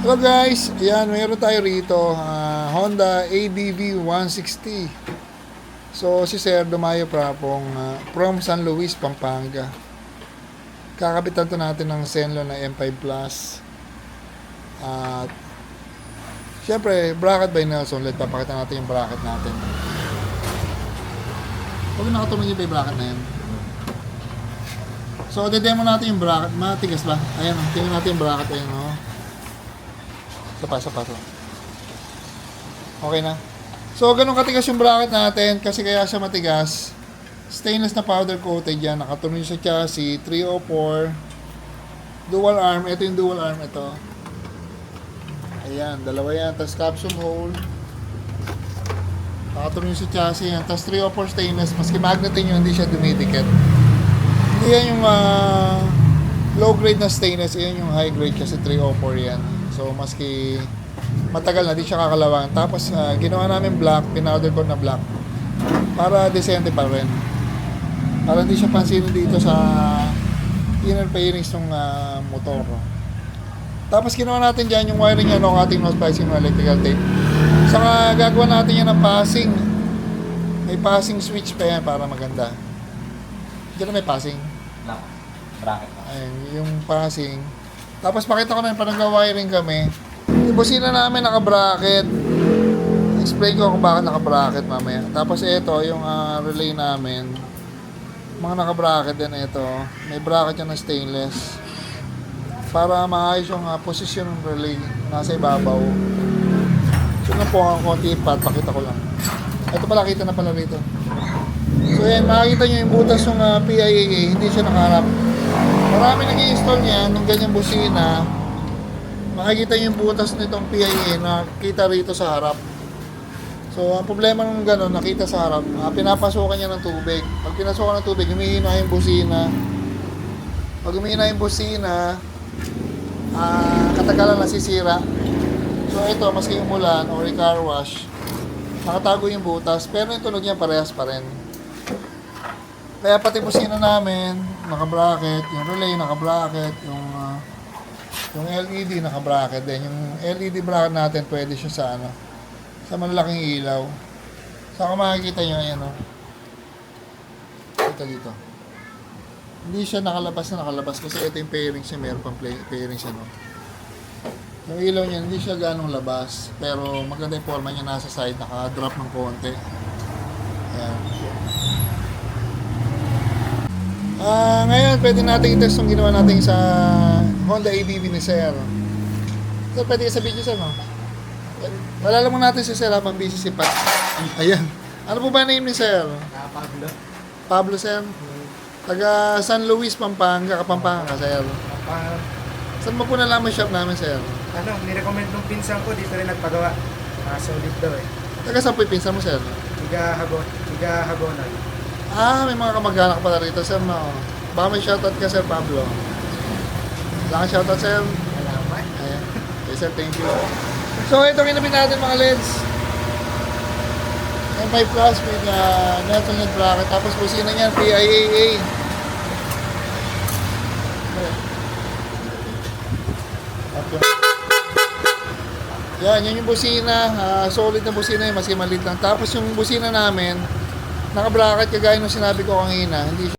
Hello guys, ayan, mayroon tayo rito, Honda ADV 160. So si Sir dumayo from San Luis, Pampanga. Kakabitan to natin ng Zenlo na M5 Plus. At syempre, bracket by Nelson. Let's papakita natin yung bracket natin. Huwag nakatulong yung bracket na yan. So, demo natin yung bracket. Matigas ba? Ayan, tingnan natin yung bracket. Ayan, oh. Sa paso. Okay na. So, ganun katigas yung bracket natin. Kasi kaya siya matigas. Stainless na powder coated yan. Nakatuloy sa chassis. 304. Dual arm. Ito yung dual arm. Ito. Ayan. Dalawa yan. Tapos capsule hole. Nakatuloy sa chassis yan. Tapos 304 stainless. Maski magnetin yun, hindi siya dumidikit. Hindi yan yung low grade na stainless. Yan yung high grade kasi 304 yan. So, maski matagal na, di siya kakalawang. Tapos, ginawa namin black, pinowder coat na black. Para decente pa rin. Para hindi siya pansinin dito sa inner fairings ng motor. Tapos, ginawa natin dyan yung wiring niya, no, ating nose splicing ng electrical tape. Saka, gagawa natin yan ng passing. May passing switch pa yan para maganda. Diyan na may passing. Bracket. Ayun, yung passing. Tapos makita ko na yung parang wiring kami. Yung busina namin naka-bracket. Explain ko kung bakit naka-bracket mamaya. Tapos ito, yung relay namin. Mga naka-bracket din ito. May bracket yan na stainless. Para maayos yung posisyon ng relay. Nasa ibabaw. So na po ang konti pat, pakita ko lang. Ito pala, kita na pala rito. So yan, makikita nyo yung butas ng PIAA. Hindi siya nakaharap. Marami nag-i-install niyan ng ganyang busina. Makikita niyo yung butas nitong PIA na kita rito sa harap. So, ang problema ng gano'n, nakita sa harap, pinapasukan niya ng tubig. Pag pinasukan ng tubig, humihina yung busina. Pag humihina yung busina, katagalan nasisira. So, ito, maski umulan o car wash, nakatago yung butas. Pero yung tunog niya parehas pa rin. Kaya pati busina namin, naka-bracket, yung relay naka-bracket, yung LED naka-bracket din. Yung LED bracket natin, pwede siya sa sa malalaking ilaw. Saka makikita nyo, ayan o. Ito dito. Hindi siya nakalabas kasi ito yung pairings niya, meron pang pairings siya, no. Yung ilaw niya, hindi siya ganong labas, pero maganda yung forma niya, nasa side, naka-drop ng konti. Ayan. Ngayon, pwede natin i-test yung ginawa natin sa Honda ADV ni Sir. So, pwede sa video, Sir, no? Malala mo natin si Sir habang busy si Pat. Ayan. Ano po ba name ni Sir? Pablo. Pablo, Sir? Taga San Luis, Pampanga. Kapampangan ka, Sir. Saan mo po nalaman shop namin, Sir? Nirecommend nung pinsan ko, dito rin nagpagawa. Solid daw eh. Taga saan po yung pinsan mo, Sir? Tiga Hagonan. May mga kamag-anak pala rito, Sir, no? Baka may shoutout ka, Sir Pablo. Wala kang shoutout, Sir? Salamat. Ayan. Okay, Sir, thank you. So, ito kinabit natin mga LEDs. M5 Plus with Nelson LED bracket. Tapos busina niyan, PIAA. Okay. Yan yung busina. Solid na busina yun, maski maliit lang. Tapos yung busina namin, naka-bracket kagaya nung sinabi ko kanina. Hindi